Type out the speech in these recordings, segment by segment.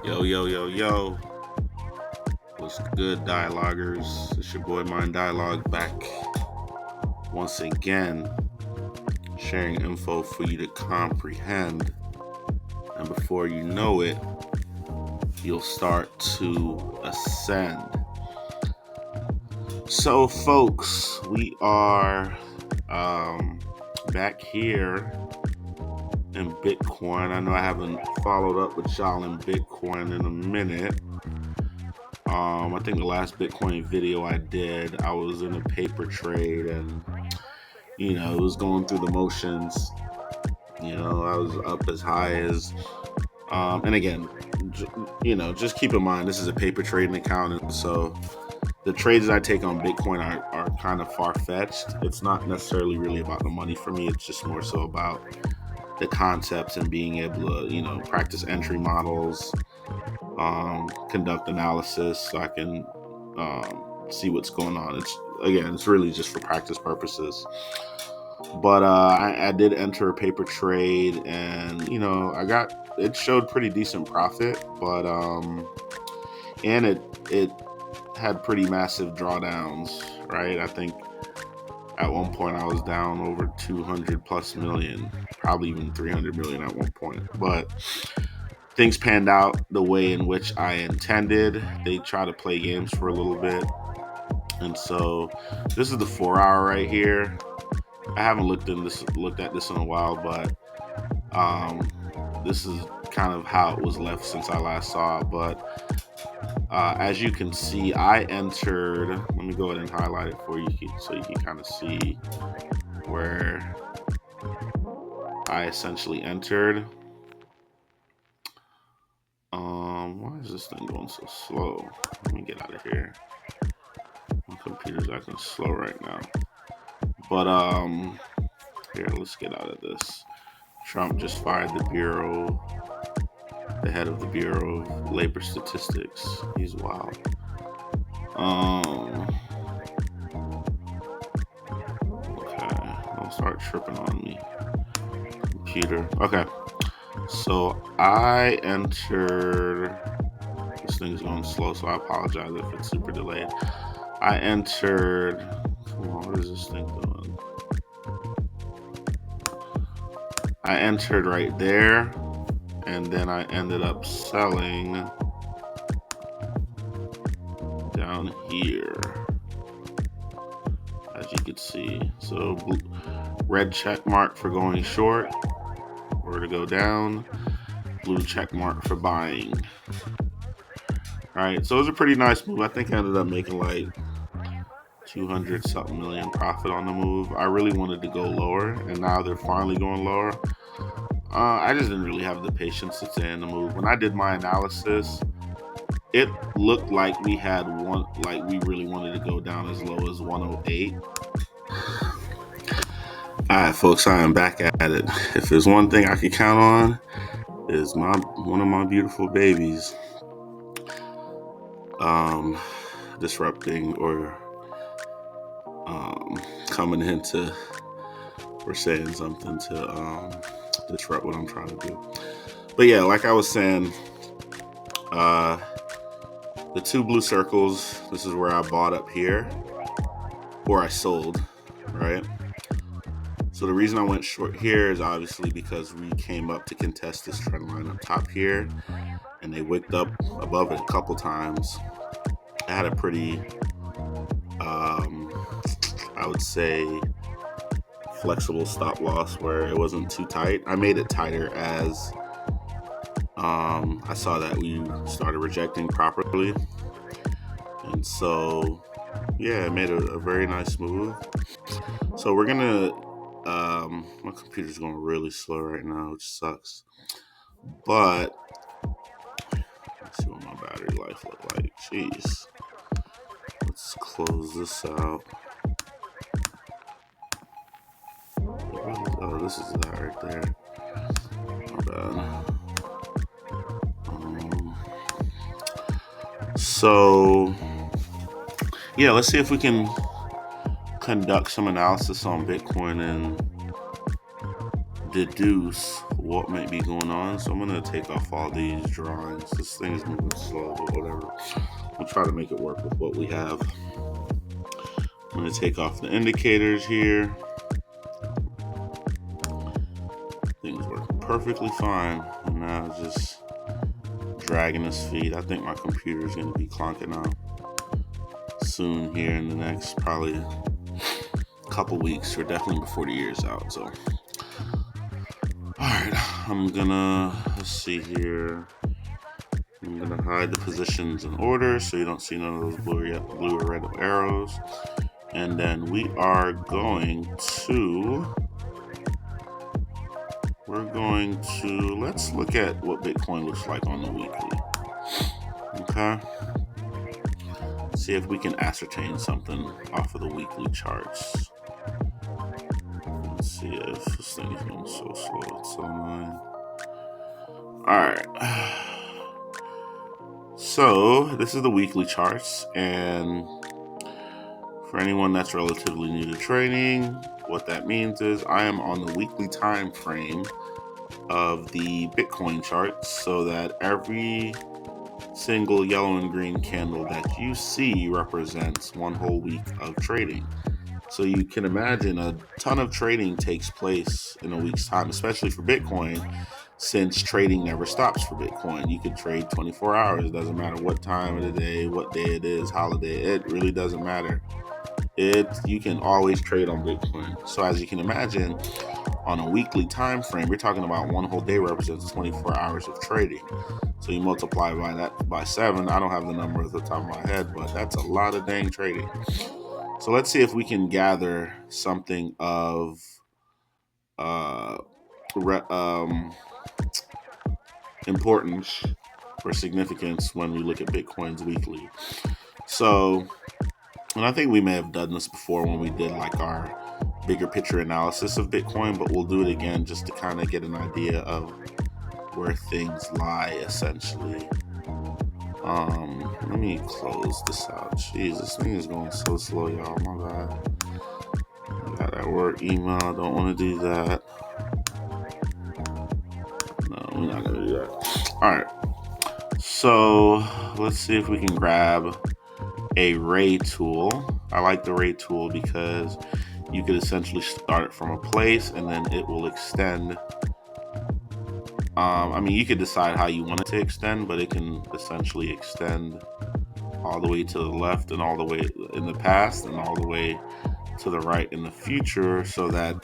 Yo, yo, yo, yo. What's good, dialoguers? It's your boy Mind Dialogue back once again, sharing info for you to comprehend. And before you know it, you'll start to ascend. So, folks, we are back here in Bitcoin. I know I haven't followed up with y'all in Bitcoin in a minute. I think the last Bitcoin video I did, I was in a paper trade and, it was going through the motions. I was up as high as, and again, just keep in mind, this is a paper trading account. And so the trades that I take on Bitcoin are kind of far fetched. It's not necessarily really about the money for me. It's just more so about the concepts and being able to, practice entry models, conduct analysis so I can see what's going on. It's really just for practice purposes. But I did enter a paper trade, and it showed pretty decent profit, but and it had pretty massive drawdowns, right? I think at one point I was down over 200 plus million, probably even 300 million at one point, but things panned out the way in which I intended. They try to play games for a little bit. And so this is the 4 hour right here. I haven't looked at this in a while, but this is kind of how it was left since I last saw it. But as you can see, I entered. Let me go ahead and highlight it for you so you can kind of see where I essentially entered. Why is this thing going so slow? Let me get out of here. My computer's acting slow right now. But here, let's get out of this. Trump just fired the head of the Bureau of Labor Statistics. He's wild. Okay, don't start tripping on me, computer. Okay, so I entered. This thing's going slow, so I apologize if it's super delayed. I entered. Come on, what is this thing doing? I entered right there, and then I ended up selling down here, as you can see. So red check mark for going short or to go down, blue check mark for buying. All right, so it was a pretty nice move. I think I ended up making like 200 something million profit on the move. I really wanted to go lower, and now they're finally going lower. I just didn't really have the patience to stay in the move. When I did my analysis, it looked like we really wanted to go down as low as 108. All right, folks, I am back at it. If there's one thing I can count on, is one of my beautiful babies disrupting or coming into or saying something to disrupt what I'm trying to do. But yeah, like I was saying, the two blue circles, this is where I bought up here, or I sold, right? So the reason I went short here is obviously because we came up to contest this trend line up top here, and they wicked up above it a couple times. I had a pretty, I would say, flexible stop loss where it wasn't too tight. I made it tighter as I saw that we started rejecting properly. And so, yeah, it made a very nice move. So we're going to, my computer's going really slow right now, which sucks. But, let's see what my battery life look like. Jeez. Let's close this out. Oh, this is that right there. My bad. So, yeah, let's see if we can conduct some analysis on Bitcoin and deduce what might be going on. So I'm gonna take off all these drawings. This thing is moving slow, but whatever. We'll try to make it work with what we have. I'm gonna take off the indicators here. Things working perfectly fine. And now it's just dragging this feed. I think my computer is gonna be clunking out soon here in the next probably couple weeks, or definitely before the year's out. So alright, I'm gonna, let's see here. I'm gonna hide the positions in order so you don't see none of those blue or red arrows. And then we are going to, let's look at what Bitcoin looks like on the weekly. Okay. See if we can ascertain something off of the weekly charts. Let's see if this thing is going so slow. It's so annoying. Alright. So this is the weekly charts, and for anyone that's relatively new to trading, what that means is I am on the weekly time frame of the Bitcoin chart, so that every single yellow and green candle that you see represents one whole week of trading. So you can imagine a ton of trading takes place in a week's time, especially for Bitcoin, since trading never stops for Bitcoin. You could trade 24 hours. It doesn't matter what time of the day, what day it is, holiday. It really doesn't matter. You can always trade on Bitcoin. So as you can imagine, on a weekly time frame, we're talking about one whole day represents 24 hours of trading. So you multiply by that by 7. I don't have the number at the top of my head, but that's a lot of dang trading. So let's see if we can gather something of importance or significance when we look at Bitcoin's weekly. So, and I think we may have done this before when we did like our bigger picture analysis of Bitcoin, but we'll do it again just to kind of get an idea of where things lie, essentially. Let me close this out. Jeez, this thing is going so slow, y'all. My bad. I got that work email. Don't want to do that. No, we're not going to do that. All right. So let's see if we can grab a ray tool. I like the ray tool because you could essentially start it from a place and then it will extend. I mean, you could decide how you want it to extend, but it can essentially extend all the way to the left and all the way in the past and all the way to the right in the future, so that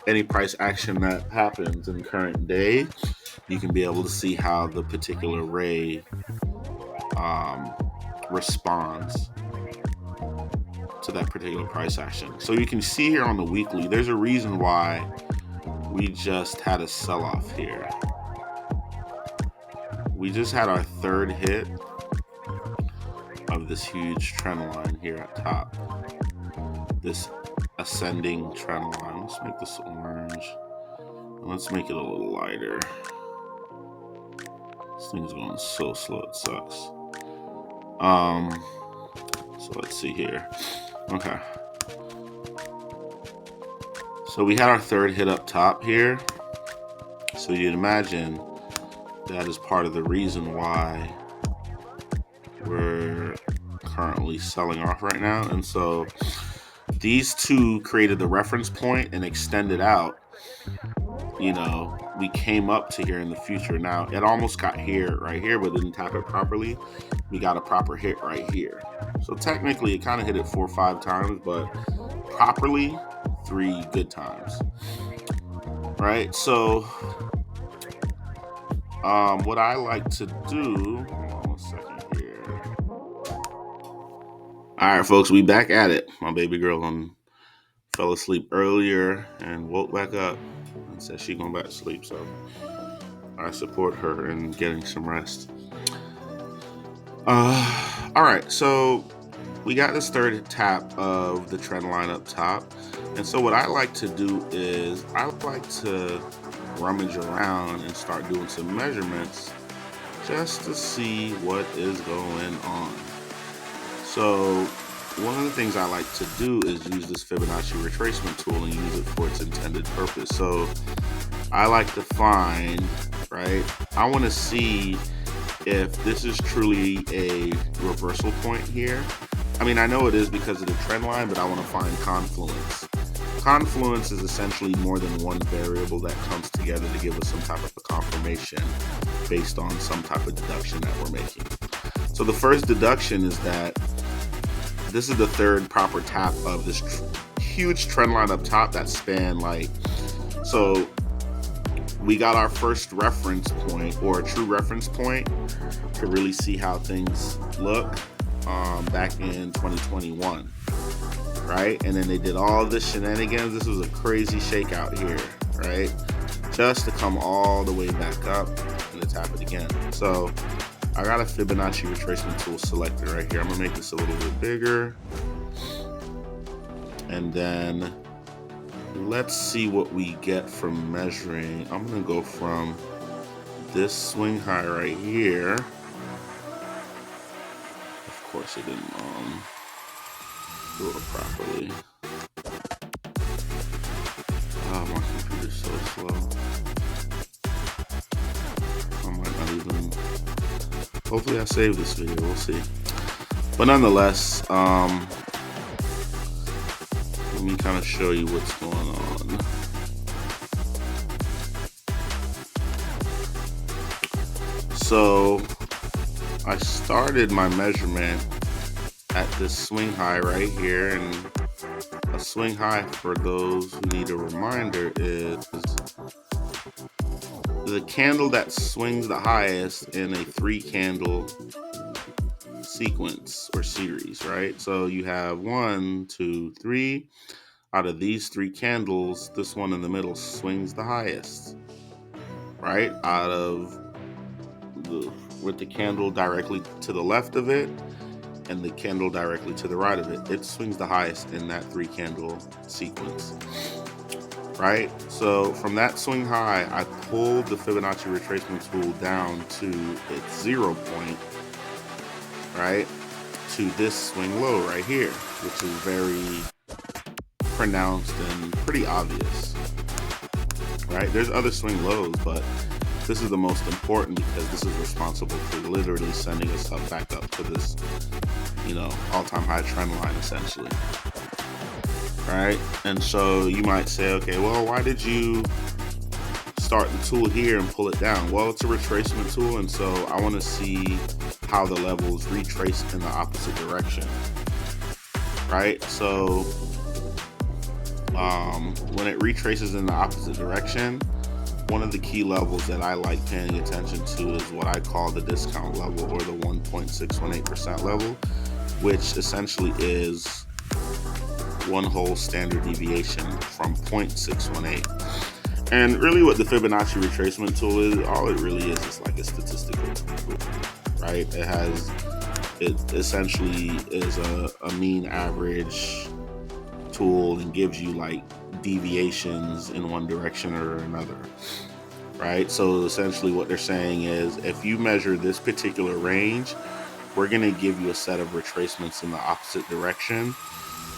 any price action that happens in current day, you can be able to see how the particular ray responds to that particular price action. So you can see here on the weekly, there's a reason why we just had a sell-off here. We just had our third hit of this huge trend line here at top. This ascending trend line. Let's make this orange. And let's make it a little lighter. This thing's going so slow, it sucks. So let's see here. Okay. So we had our third hit up top here. So you'd imagine that is part of the reason why we're currently selling off right now. And so these two created the reference point and extended out. You know, we came up to here in the future. Now, it almost got here, right here, but didn't tap it properly. We got a proper hit right here. So technically, it kind of hit it 4 or 5 times, but properly 3 good times. Right? So, what I like to do, hold on 1 second here. All right, folks, we back at it. My baby girl fell asleep earlier and woke back up and said she's going back to sleep. So I support her in getting some rest. All right, so we got this third tap of the trend line up top. And so what I like to do is I like to rummage around and start doing some measurements just to see what is going on. So one of the things I like to do is use this Fibonacci retracement tool and use it for its intended purpose. So I like to find, right? I want to see if this is truly a reversal point here. I mean, I know it is because of the trend line, but I want to find confluence. Confluence is essentially more than one variable that comes together to give us some type of a confirmation based on some type of deduction that we're making. So the first deduction is that this is the third proper tap of this huge trend line up top that span so we got our first reference point, or a true reference point, to really see how things look back in 2021, right? And then they did all this shenanigans. This was a crazy shakeout here, right? Just to come all the way back up and to tap it again. So I got a Fibonacci retracement tool selected right here. I'm gonna make this a little bit bigger. And then let's see what we get from measuring. I'm gonna go from this swing high right here. Of course it didn't do it properly. Oh, my computer's so slow. I might not even, hopefully I save this video, we'll see. But nonetheless, let me kind of show you what's going on. So I started my measurement at this swing high right here, and a swing high, for those who need a reminder, is the candle that swings the highest in a 3-candle sequence or series, right? So you have 1, 2, 3. Out of these 3 candles, this one in the middle swings the highest, right? With the candle directly to the left of it and the candle directly to the right of it, it swings the highest in that 3-candle sequence, right? So from that swing high, I pulled the Fibonacci retracement tool down to its 0 point, right, to this swing low right here, which is very pronounced and pretty obvious, right? There's other swing lows, but this is the most important because this is responsible for literally sending us back up to this, all-time high trend line, essentially, right? And so you might say, okay, well, why did you start the tool here and pull it down? Well, it's a retracement tool, and so I want to see how the levels retrace in the opposite direction, right? So when it retraces in the opposite direction, one of the key levels that I like paying attention to is what I call the discount level, or the 1.618% level, which essentially is one whole standard deviation from 0.618. And really what the Fibonacci retracement tool is, all it really is like a statistical tool, right? It essentially is a mean average tool and gives you like deviations in one direction or another, right? So essentially what they're saying is, if you measure this particular range, we're going to give you a set of retracements in the opposite direction.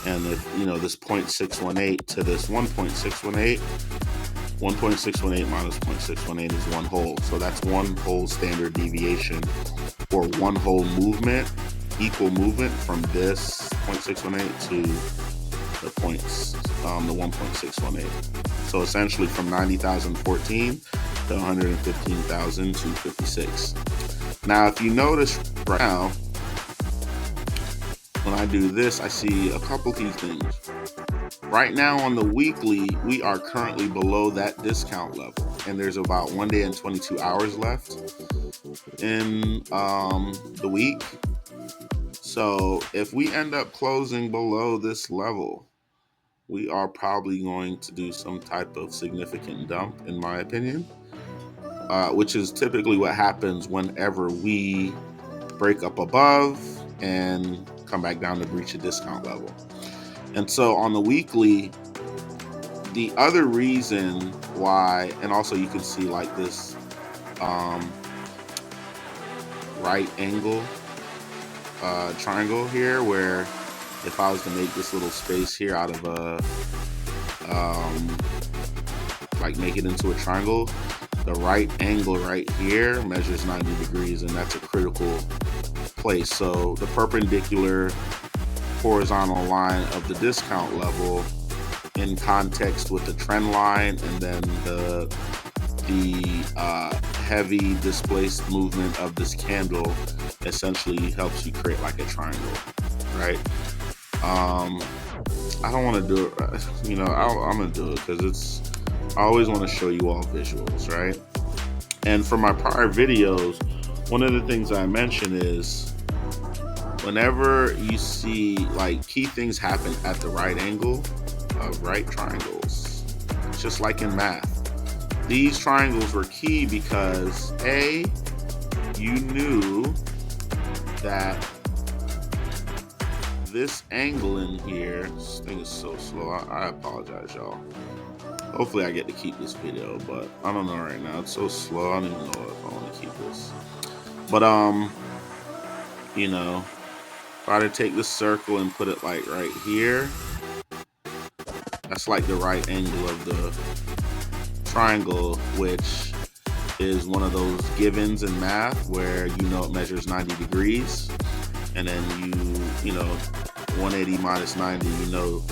And if this 0.618 to this 1.618, 1.618 minus 0.618 is one whole. So that's one whole standard deviation, or one whole movement, equal movement from this 0.618 to the 1.618. So essentially from 90,014 to 115,256. Now, if you notice right now, when I do this, I see a couple key things. Right now on the weekly, we are currently below that discount level, and there's about 1 day and 22 hours left in the week. So if we end up closing below this level, we are probably going to do some type of significant dump, in my opinion, which is typically what happens whenever we break up above and come back down to breach a discount level. And so on the weekly, the other reason why, and also you can see like this right angle triangle here, where if I was to make this little space here out of a like make it into a triangle, the right angle right here measures 90 degrees, and that's a critical place. So the perpendicular horizontal line of the discount level in context with the trend line, and then the heavy displaced movement of this candle essentially helps you create like a triangle, right? I don't want to do it, you know, I'm gonna do it because I always want to show you all visuals, right? And for my prior videos, one of the things I mention is whenever you see like key things happen at the right angle of right triangles, just like in math, these triangles were key because A, you knew that this angle in here, this thing is so slow, I apologize, y'all. Hopefully I get to keep this video, but I don't know right now. It's so slow, I don't even know if I want to keep this. But you know, if I were to take this circle and put it like right here, that's like the right angle of the triangle, which is one of those givens in math where you know it measures 90 degrees, and then you know 180 minus 90, you know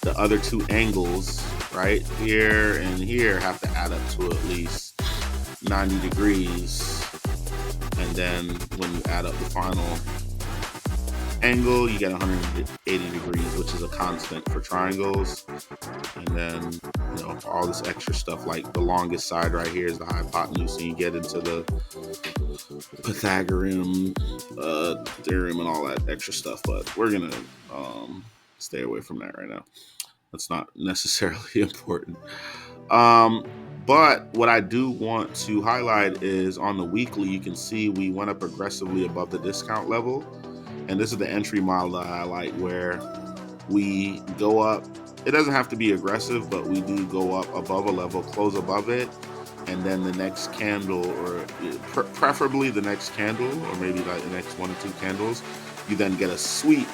the other two angles right here and here have to add up to at least 90 degrees, and then when you add up the final angle you get 180 degrees, which is a constant for triangles. And then you know all this extra stuff, like the longest side right here is the hypotenuse, and you get into the Pythagorean theorem and all that extra stuff, but we're gonna stay away from that right now. That's not necessarily important. But what I do want to highlight is on the weekly, you can see we went up aggressively above the discount level. And this is the entry model that I highlight, where we go up. It doesn't have to be aggressive, but we do go up above a level, close above it, and then the next candle, or preferably the next candle, or maybe like the next 1 or 2 candles, you then get a sweep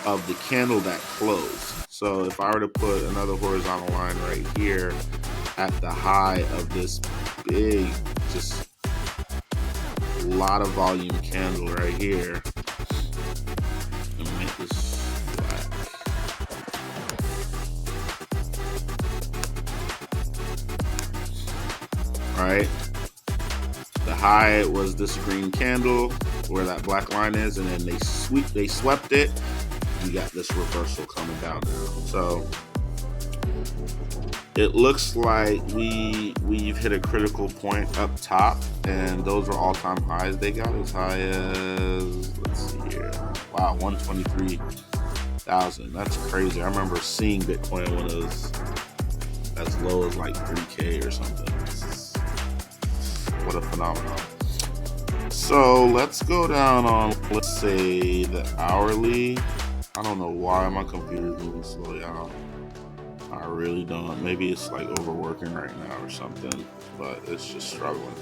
of the candle that closed. So if I were to put another horizontal line right here at the high of this big, just a lot of volume candle right here, let me make this black. All right, the high was this green candle where that black line is, and then they swept it. You got this reversal coming down now. So it looks like we've hit a critical point up top, and those were all-time highs. They got as high as, let's see here, wow, 123,000. That's crazy. I remember seeing Bitcoin when it was as low as like 3K or something. What a phenomenon. So let's go down on, let's say, the hourly. I don't know why my computer's moving slow, y'all. I really don't. Maybe it's like overworking right now or something, but it's just struggling.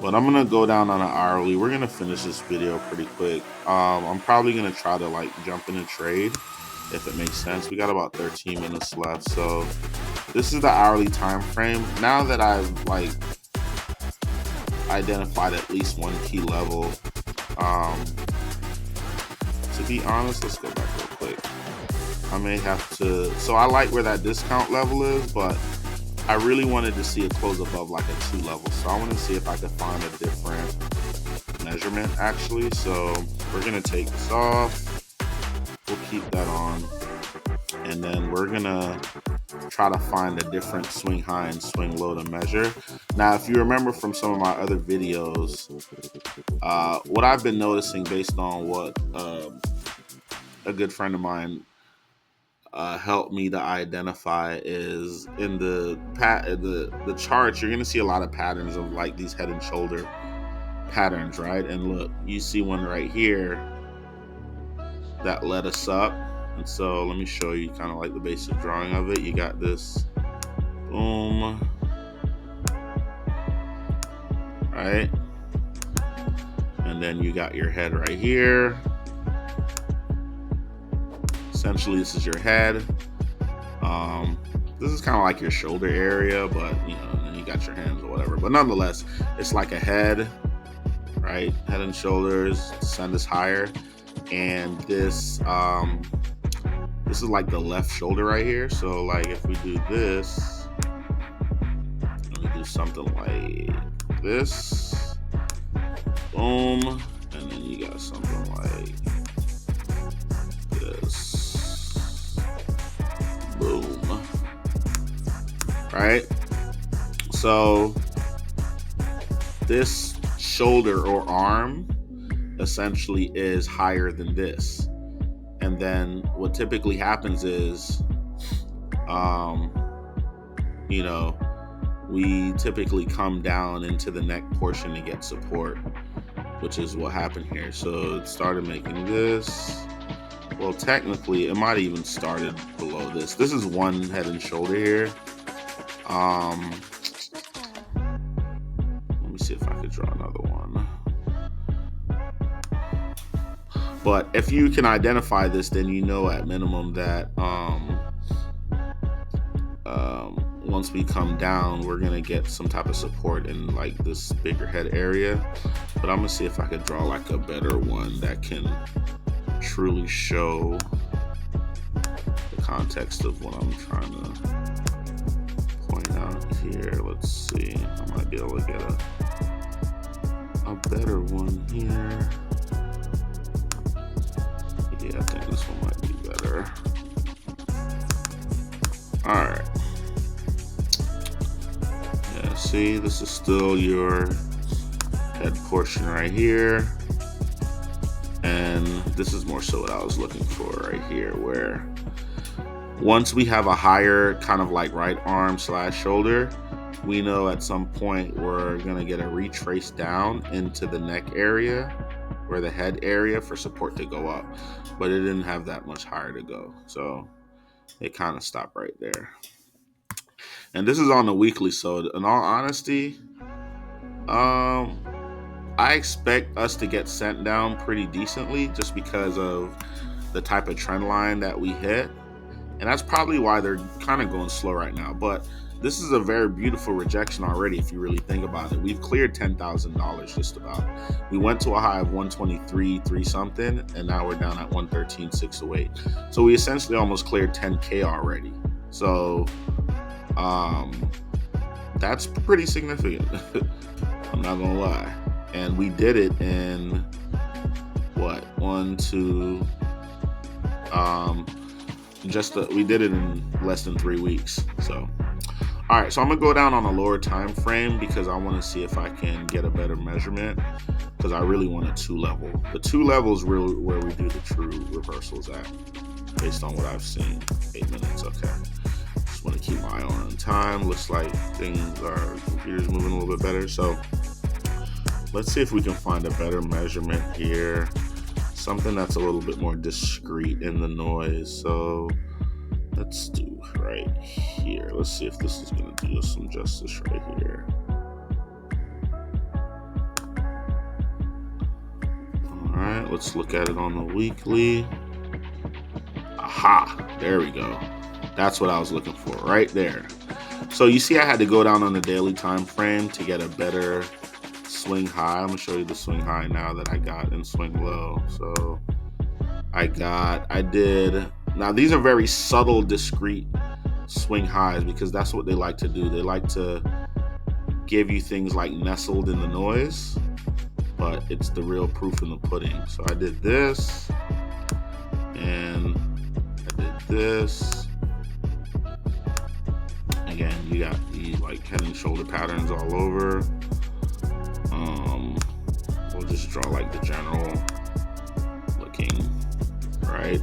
But I'm gonna go down on an hourly. We're gonna finish this video pretty quick. I'm probably gonna try to like jump in a trade if it makes sense. We got about 13 minutes left. So this is the hourly time frame. Now that I've like identified at least one key level, to be honest, let's go back real quick. I may have to, so I like where that discount level is, but I really wanted to see it close above like a 2 level. So I want to see if I could find a different measurement actually. So we're gonna take this off, we'll keep that on, and then we're gonna try to find a different swing high and swing low to measure. Now, if you remember from some of my other videos, what I've been noticing based on what a good friend of mine helped me to identify is in the charts, you're gonna see a lot of patterns of like these head and shoulder patterns, right? And look, you see one right here that led us up. And so let me show you kind of like the basic drawing of it. You got this boom, right? And then you got your head right here. Essentially, this is your head. this is kind of like your shoulder area, but you know, and then you got your hands or whatever. But nonetheless, it's like a head, right? Head and shoulders, send us higher. And this is like the left shoulder right here. So like if we do this, let me do something like this, boom, and then you got something like this, boom, right? So this shoulder or arm essentially is higher than this. And then what typically happens is, you know, we typically come down into the neck portion to get support, which is what happened here. So it started making this. Well, technically, it might even started below this. This is one head and shoulder here. Let me see if I could draw another one. But if you can identify this, then you know at minimum that once we come down, we're gonna get some type of support in like this bigger head area. But I'm gonna see if I could draw like a better one that can truly show the context of what I'm trying to point out here. Let's see. I might be able to get a better one here. Yeah, I think this one might be better. All right. Yeah, see, this is still your head portion right here. And this is more so what I was looking for right here, where once we have a higher kind of like right arm / shoulder, we know at some point we're going to get a retrace down into the neck area or the head area for support to go up. But it didn't have that much higher to go. So it kind of stopped right there. And this is on the weekly. So in all honesty, I expect us to get sent down pretty decently just because of the type of trend line that we hit. And that's probably why they're kind of going slow right now. But this is a very beautiful rejection already if you really think about it. We've cleared $10,000 just about. We went to a high of 123.3 something, and now we're down at 113.608. So we essentially almost cleared 10K already. So that's pretty significant. I'm not gonna lie. And we did it in what? We did it in less than 3 weeks. So all right, so I'm gonna go down on a lower time frame because I want to see if I can get a better measurement, because I really want a 2 level. The 2 levels really where we do the true reversals at, based on what I've seen. 8 minutes, okay. Just want to keep my eye on time. Looks like computer's moving a little bit better. So let's see if we can find a better measurement here. Something that's a little bit more discreet in the noise. So let's do right here. Let's see if this is going to do us some justice right here. All right, let's look at it on the weekly. Aha, there we go. That's what I was looking for right there. So you see I had to go down on the daily time frame to get a better swing high. I'm going to show you the swing high now that I got in swing low. So now these are very subtle, discrete swing highs because that's what they like to do. They like to give you things like nestled in the noise, but it's the real proof in the pudding. So I did this, and I did this. Again, you got the like head and shoulder patterns all over. We'll just draw like the general looking, right?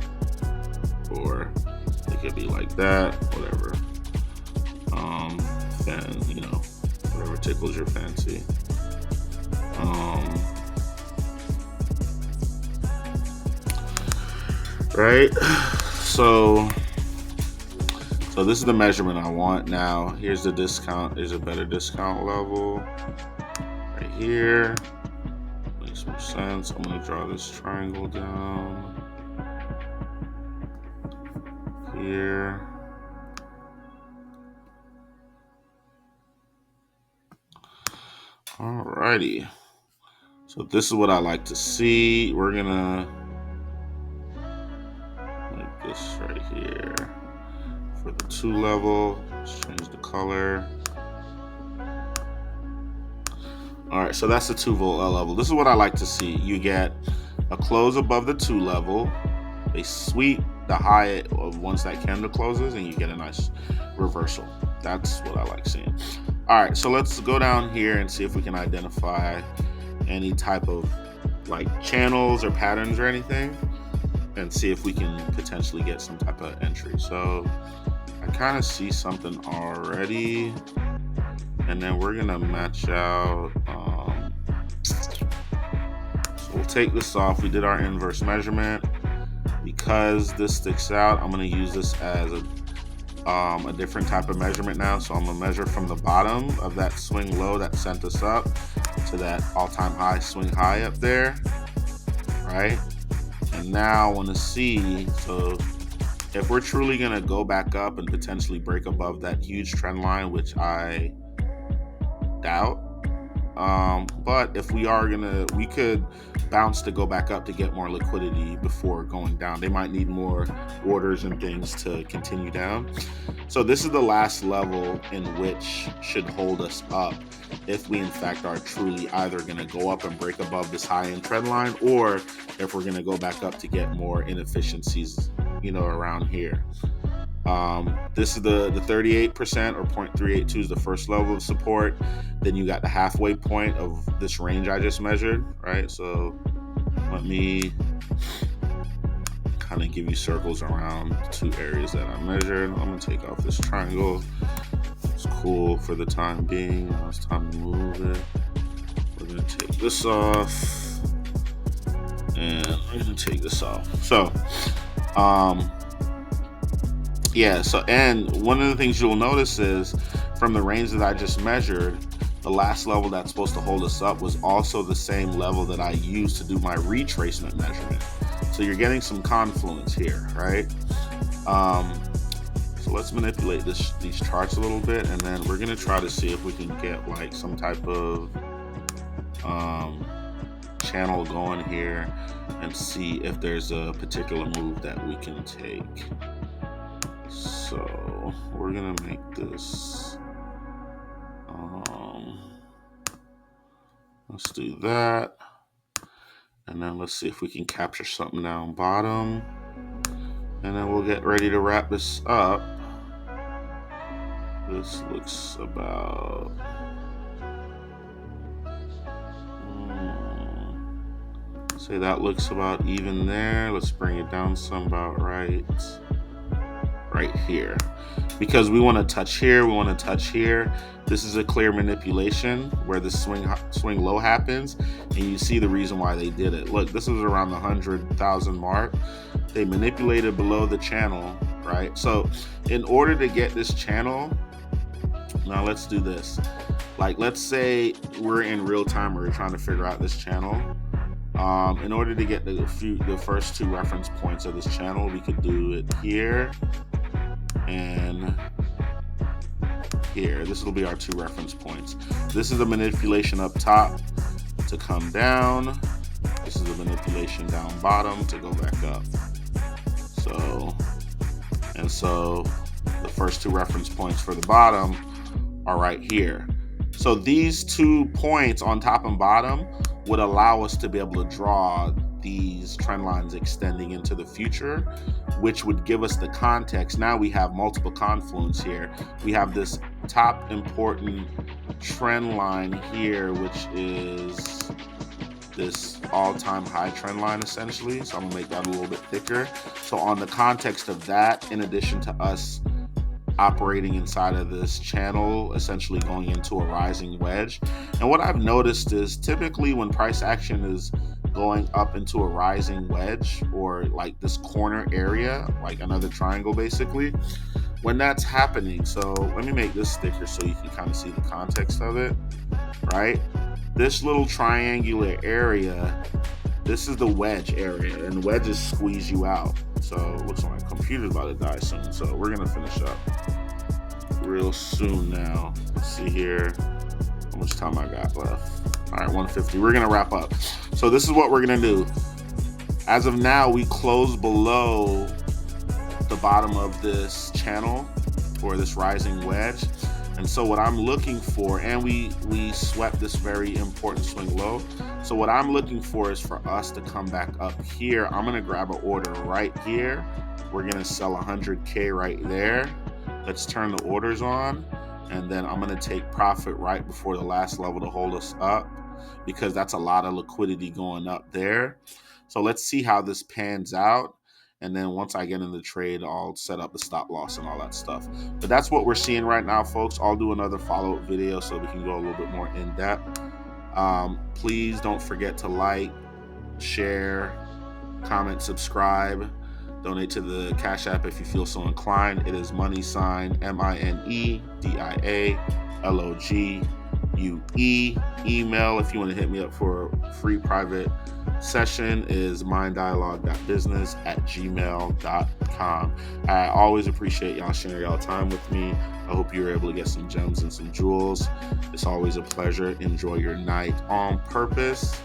Or it could be like that, whatever. And you know, whatever tickles your fancy. Right? So this is the measurement I want now. Here's the discount. There's a better discount level right here. Makes more sense. I'm gonna draw this triangle down here. Alrighty. So this is what I like to see. We're gonna like this right here for the 2 level. Let's change the color. All right, so that's the 2 volt L level. This is what I like to see. You get a close above the 2 level. They sweep the high of once that candle closes, and you get a nice reversal. That's what I like seeing. All right, so let's go down here and see if we can identify any type of like channels or patterns or anything, and see if we can potentially get some type of entry. So I kind of see something already, and then we're gonna match out. So we'll take this off. We did our inverse measurement. Because this sticks out, I'm going to use this as a different type of measurement now. So I'm going to measure from the bottom of that swing low that sent us up to that all-time high swing high up there, right? And now I want to see, so if we're truly going to go back up and potentially break above that huge trend line, which I doubt, but if we are we could bounce to go back up to get more liquidity before going down. They might need more orders and things to continue down. So this is the last level in which should hold us up if we in fact are truly either going to go up and break above this high-end trend line, or if we're going to go back up to get more inefficiencies, around here. This is the 38% or 0.382 is the first level of support. Then you got the halfway point of this range I just measured, right? So let me kind of give you circles around the 2 areas that I measured. I'm gonna take off this triangle. It's cool for the time being. Now it's time to move it. We're gonna take this off, and I'm gonna take this off. So, yeah, so, and one of the things you'll notice is from the range that I just measured, the last level that's supposed to hold us up was also the same level that I used to do my retracement measurement. So you're getting some confluence here, right? So let's manipulate these charts a little bit, and then we're gonna try to see if we can get like some type of channel going here and see if there's a particular move that we can take. So we're gonna make this, let's do that, and then let's see if we can capture something down bottom, and then we'll get ready to wrap this up. This looks about, say that looks about even there. Let's bring it down some, about right here, because we want to touch here, we want to touch here. This is a clear manipulation where the swing low happens, and you see the reason why they did it. Look, this was around the 100,000 mark. They manipulated below the channel, right? So in order to get this channel, now let's do this. Like, let's say we're in real time, we're trying to figure out this channel. In order to get the first 2 reference points of this channel, we could do it here and here. This will be our 2 reference points. This is a manipulation up top to come down. This is a manipulation down bottom to go back up. So the first 2 reference points for the bottom are right here. So these 2 points on top and bottom would allow us to be able to draw these trend lines extending into the future, which would give us the context. Now we have multiple confluence here. We have this top important trend line here, which is this all-time high trend line essentially. So I'm gonna make that a little bit thicker. So on the context of that, in addition to us operating inside of this channel, essentially going into a rising wedge. And what I've noticed is typically when price action is going up into a rising wedge, or like this corner area, like another triangle basically, when that's happening, so let me make this thicker so you can kind of see the context of it, right? This little triangular area, this is the wedge area, and wedges squeeze you out. So it looks like my computer's about to die soon. So we're gonna finish up real soon now. Let's see here how much time I got left. All right, 150. We're gonna wrap up. So this is what we're gonna do. As of now, we close below the bottom of this channel or this rising wedge. And so what I'm looking for, and we swept this very important swing low. So what I'm looking for is for us to come back up here. I'm gonna grab an order right here. We're gonna sell 100K right there. Let's turn the orders on. And then I'm gonna take profit right before the last level to hold us up, because that's a lot of liquidity going up there. So let's see how this pans out. And then once I get in the trade, I'll set up the stop loss and all that stuff. But that's what we're seeing right now, folks. I'll do another follow-up video so we can go a little bit more in depth. Please don't forget to like, share, comment, subscribe, donate to the Cash App if you feel so inclined. It is MoneySign, MINEDIALOGUE. Email if you want to hit me up for a free private session is minddialogue.business@gmail.com. I always appreciate y'all sharing y'all time with me. I hope you were able to get some gems and some jewels. It's always a pleasure. Enjoy your night on purpose.